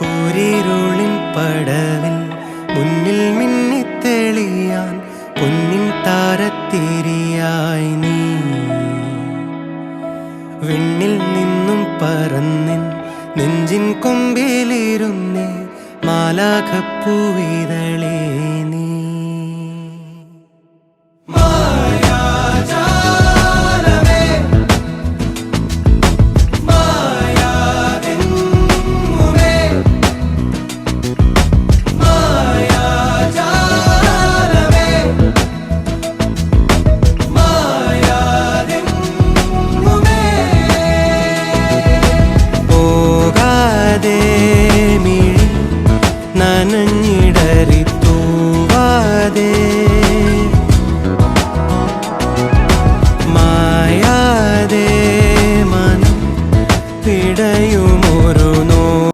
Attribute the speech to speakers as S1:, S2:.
S1: കൂരിരുളിൻ പടവിൽ മുന്നിൽ മിന്നിത്തെളിയാൻ പൊന്നിൻ താരത്തിരിയായി നീ വിണ്ണിൽ നിന്നും പറന്നിൻ നെഞ്ചിൻ കൊമ്പിലിരുന്നേ മാലാഖപ്പൂവിതളേ നീ.